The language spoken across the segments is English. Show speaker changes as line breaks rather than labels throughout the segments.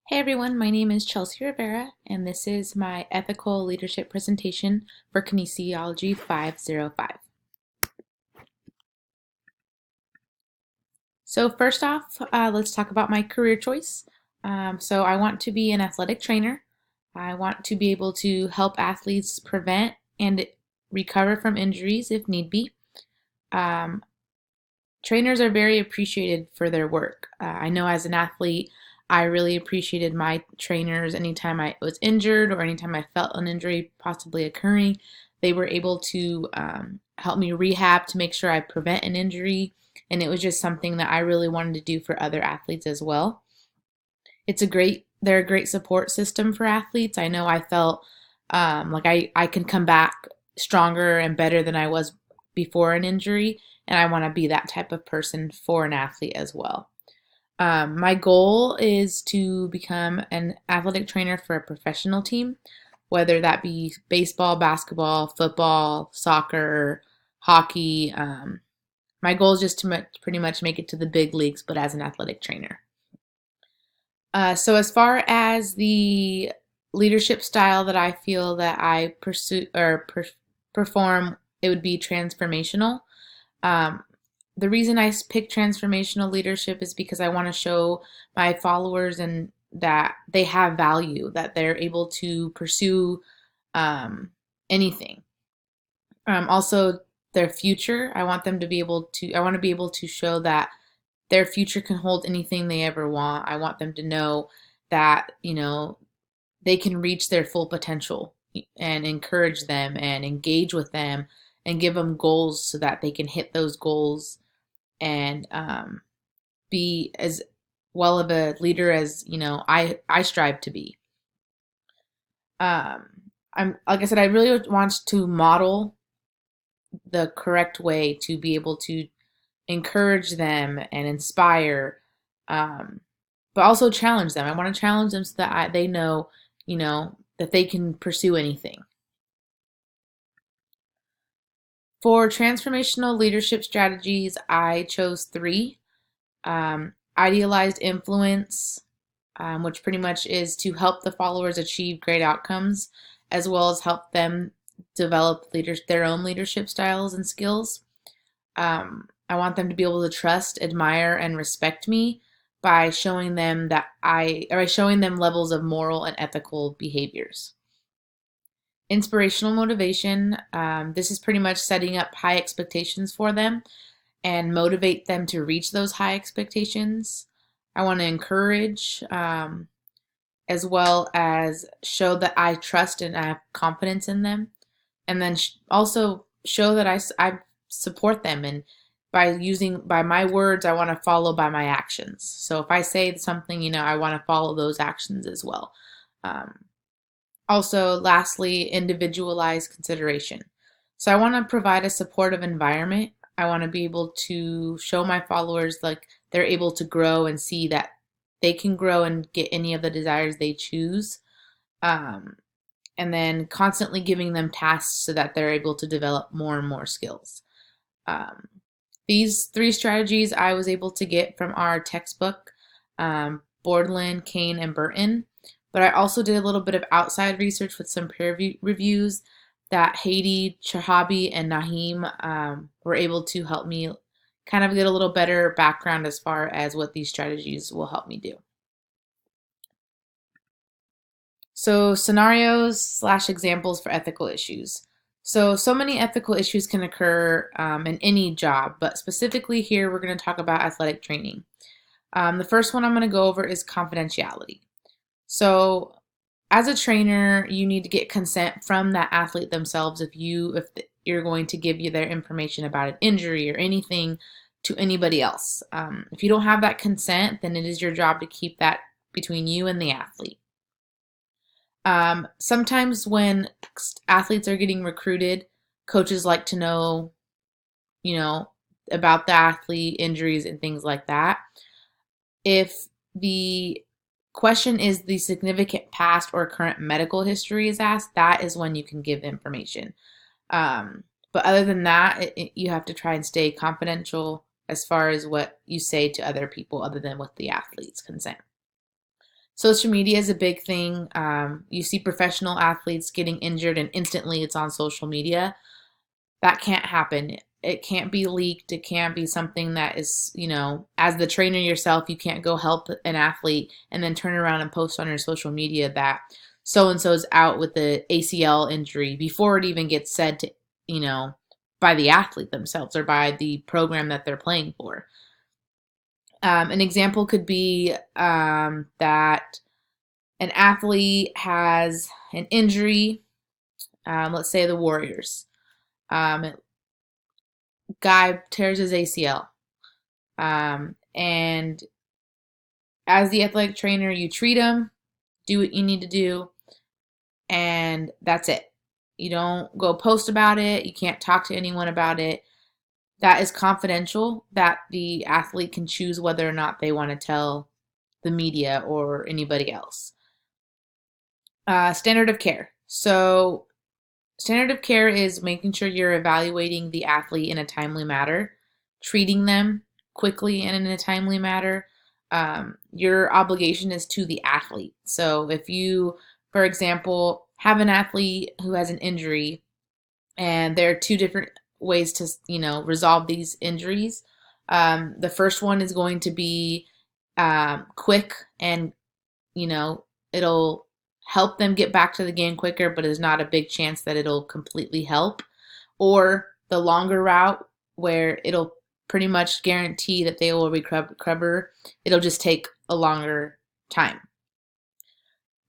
Hey everyone, my name is Chelsea Rivera, and this is my ethical leadership presentation for Kinesiology 505. So first off, let's talk about my career choice. So I want to be an athletic trainer. I want to be able to help athletes prevent and recover from injuries if need be. Um, Trainers are very appreciated for their work. I know as an athlete, I really appreciated my trainers anytime I was injured or anytime I felt an injury possibly occurring. They were able to help me rehab to make sure I prevent an injury. And it was just something that I really wanted to do for other athletes as well. They're a great support system for athletes. I know I felt like I can come back stronger and better than I was before an injury, and I want to be that type of person for an athlete as well. My goal is to become an athletic trainer for a professional team, whether that be baseball, basketball, football, soccer, hockey. My goal is just to pretty much make it to the big leagues, but as an athletic trainer. So as far as the leadership style that I feel that I pursue or perform, it would be transformational. Um, the reason I pick transformational leadership is because I want to show my followers and that they have value, that they're able to pursue um, anything. Also, their future. I want to be able to show that their future can hold anything they ever want. I want them to know that, they can reach their full potential and encourage them and engage with them and give them goals so that they can hit those goals and be as well of a leader as, I strive to be. Um, I'm like I said, I really want to model the correct way to be able to encourage them and inspire, um, but also challenge them. I want to challenge them so that they know, that they can pursue anything. For transformational leadership strategies, I chose three. Idealized influence, which pretty much is to help the followers achieve great outcomes, as well as help them develop their own leadership styles and skills. I want them to be able to trust, admire, and respect me by showing them by showing them levels of moral and ethical behaviors. Inspirational motivation. This is pretty much setting up high expectations for them and motivate them to reach those high expectations. I want to encourage, as well as show that I trust and I have confidence in them, and then also show that I support them. And by my words, I want to follow by my actions. So if I say something, I want to follow those actions as well. Um, Also, lastly, individualized consideration. So I want to provide a supportive environment. I want to be able to show my followers like they're able to grow and see that they can grow and get any of the desires they choose. Um, and then constantly giving them tasks so that they're able to develop more and more skills. Um, these three strategies I was able to get from our textbook, Bordlin, Kane, and Burton. But I also did a little bit of outside research with some peer reviews that Haiti, Chahabi, and Naheem were able to help me kind of get a little better background as far as what these strategies will help me do. So scenarios slash examples for ethical issues. So many ethical issues can occur in any job, but specifically here we're going to talk about athletic training. The first one I'm going to go over is confidentiality. So as a trainer, you need to get consent from that athlete themselves if you're going to give you their information about an injury or anything to anybody else. If you don't have that consent, then it is your job to keep that between you and the athlete. Sometimes when athletes are getting recruited, coaches like to know, you know, about the athlete injuries and things like that. If the question is the significant past or current medical history is asked, that is when you can give information. But other than that, you have to try and stay confidential as far as what you say to other people other than with the athlete's consent. Social media is a big thing. You see professional athletes getting injured and instantly it's on social media. That can't happen. It can't be leaked. It can't be something that is, as the trainer yourself, you can't go help an athlete and then turn around and post on your social media that so and so's out with the ACL injury before it even gets said to, you know, by the athlete themselves or by the program that they're playing for. An example could be that an athlete has an injury, let's say the Warriors. Guy tears his ACL. And as the athletic trainer, you treat him, do what you need to do, and that's it. You don't go post about it. You can't talk to anyone about it. That is confidential, that the athlete can choose whether or not they want to tell the media or anybody else. Standard of care. So standard of care is making sure you're evaluating the athlete in a timely manner, treating them quickly and in a timely manner. Your obligation is to the athlete. So if you, for example, have an athlete who has an injury and there are two different ways to, resolve these injuries. The first one is going to be quick and, it'll help them get back to the game quicker, but there's not a big chance that it'll completely help. Or the longer route where it'll pretty much guarantee that they will recover. It'll just take a longer time.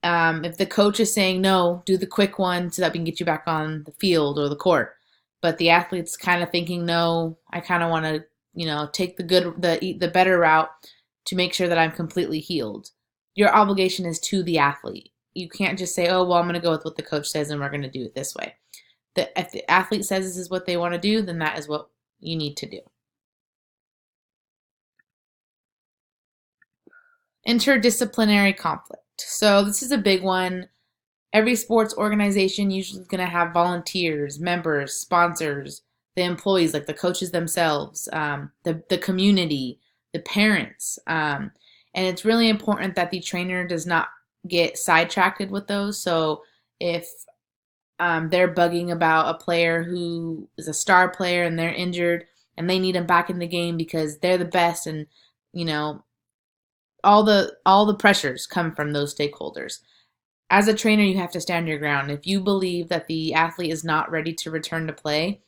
If the coach is saying, no, do the quick one so that we can get you back on the field or the court, but the athlete's kind of thinking, no, I kind of want to, take the better route to make sure that I'm completely healed. Your obligation is to the athlete. You can't just say, oh, well, I'm going to go with what the coach says and we're going to do it this way. If the athlete says this is what they want to do, then that is what you need to do. Interdisciplinary conflict. So this is a big one. Every sports organization usually is going to have volunteers, members, sponsors, the employees, like the coaches themselves, the community, the parents. And it's really important that the trainer does not get sidetracked with those. So if they're bugging about a player who is a star player and they're injured and they need them back in the game because they're the best, and all the pressures come from those stakeholders. As a trainer, you have to stand your ground. If you believe that the athlete is not ready to return to play,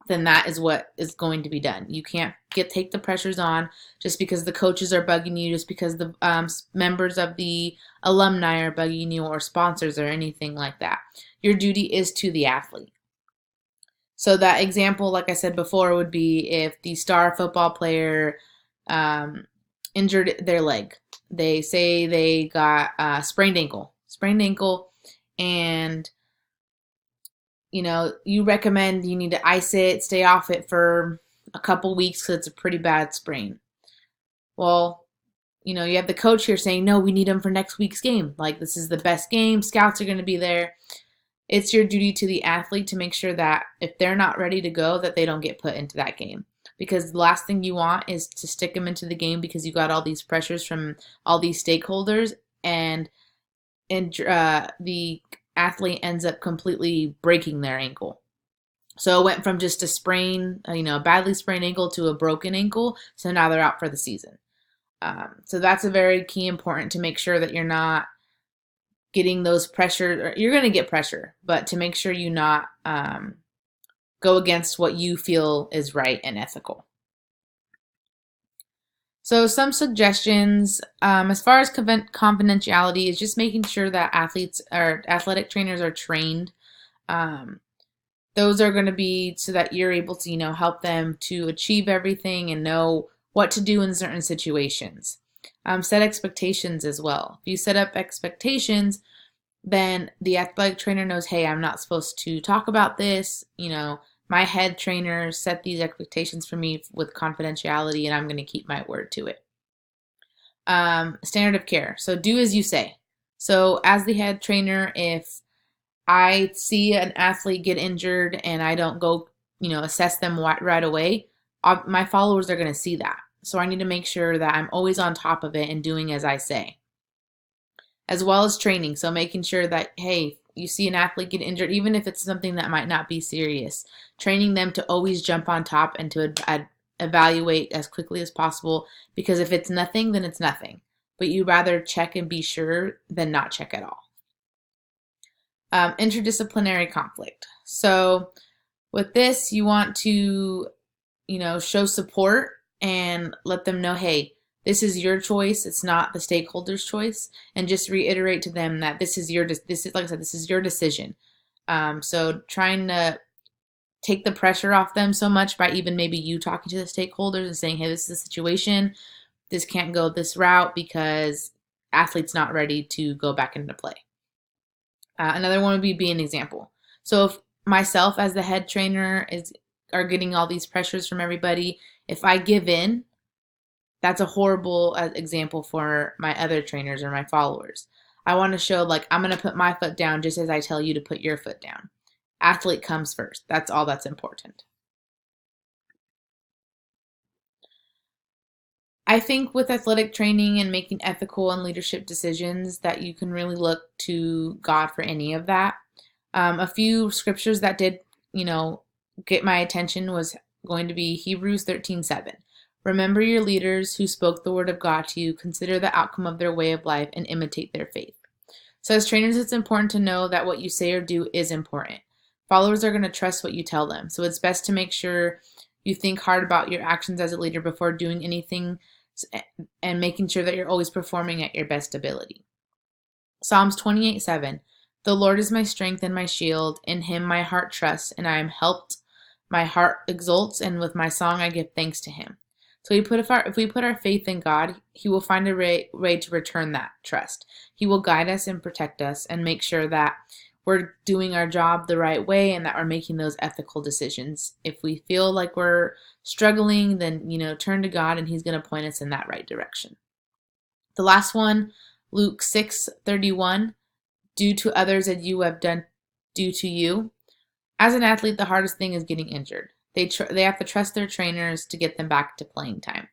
then that is what is going to be done. You can't take the pressures on just because the coaches are bugging you, just because the members of the alumni are bugging you, or sponsors or anything like that. Your duty is to the athlete. So that example, like I said before, would be if the star football player injured their leg. They say they got sprained ankle, and you recommend you need to ice it, stay off it for a couple weeks because it's a pretty bad sprain. Well, you have the coach here saying, no, we need him for next week's game. Like, this is the best game. Scouts are going to be there. It's your duty to the athlete to make sure that if they're not ready to go, that they don't get put into that game. Because the last thing you want is to stick them into the game because you got all these pressures from all these stakeholders, and the athlete ends up completely breaking their ankle. So it went from just a sprain, a badly sprained ankle, to a broken ankle. So now they're out for the season. So that's a very key important to make sure that you're not getting those pressure. You're going to get pressure, but to make sure you not go against what you feel is right and ethical. So some suggestions as far as confidentiality is just making sure that athletes or athletic trainers are trained. Those are going to be so that you're able to, help them to achieve everything and know what to do in certain situations. Set expectations as well. If you set up expectations, then the athletic trainer knows, hey, I'm not supposed to talk about this. My head trainer set these expectations for me with confidentiality, and I'm going to keep my word to it. Standard of care. So do as you say. So as the head trainer, if I see an athlete get injured and I don't go, assess them right away, my followers are going to see that. So I need to make sure that I'm always on top of it and doing as I say. as well as training. So making sure that, hey, you see an athlete get injured, even if it's something that might not be serious, training them to always jump on top and to evaluate as quickly as possible, because if it's nothing, then it's nothing. But you'd rather check and be sure than not check at all. Interdisciplinary conflict. So with this, you want to, show support and let them know, hey, this is your choice. It's not the stakeholders' choice, and just reiterate to them that this is like I said, this is your decision. So trying to take the pressure off them so much by even maybe you talking to the stakeholders and saying, hey, this is the situation. This can't go this route because athlete's not ready to go back into play. Another one would be an example. So if myself as the head trainer are getting all these pressures from everybody, if I give in, that's a horrible example for my other trainers or my followers. I want to show, like, I'm going to put my foot down just as I tell you to put your foot down. Athlete comes first. That's all that's important. I think with athletic training and making ethical and leadership decisions that you can really look to God for any of that. A few scriptures that did, get my attention was going to be Hebrews 13:7. Remember your leaders who spoke the word of God to you, consider the outcome of their way of life, and imitate their faith. So as trainers, it's important to know that what you say or do is important. Followers are going to trust what you tell them. So it's best to make sure you think hard about your actions as a leader before doing anything, and making sure that you're always performing at your best ability. Psalms 28:7. The Lord is my strength and my shield. In him my heart trusts, and I am helped. My heart exults, and with my song I give thanks to him. So if we put our faith in God, he will find a way to return that trust. He will guide us and protect us and make sure that we're doing our job the right way and that we're making those ethical decisions. If we feel like we're struggling, then, turn to God and he's going to point us in that right direction. The last one, Luke 6:31, do to others as you have done do to you. As an athlete, the hardest thing is getting injured. They have to trust their trainers to get them back to playing time.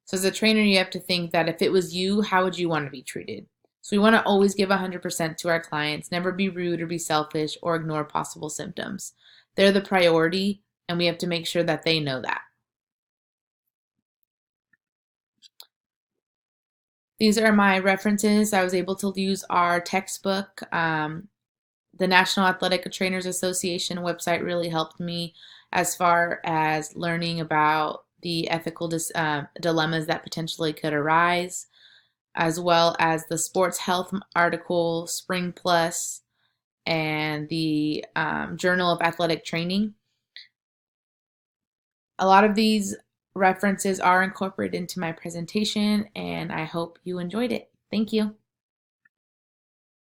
So as a trainer, you have to think that if it was you, how would you want to be treated? So we want to always give 100% to our clients, never be rude or be selfish or ignore possible symptoms. They're the priority, and we have to make sure that they know that. These are my references. I was able to use our textbook. The National Athletic Trainers Association website really helped me as far as learning about the ethical dilemmas that potentially could arise, as well as the sports health article, Spring Plus, and the Journal of Athletic Training. A lot of these references are incorporated into my presentation, and I hope you enjoyed it. Thank you.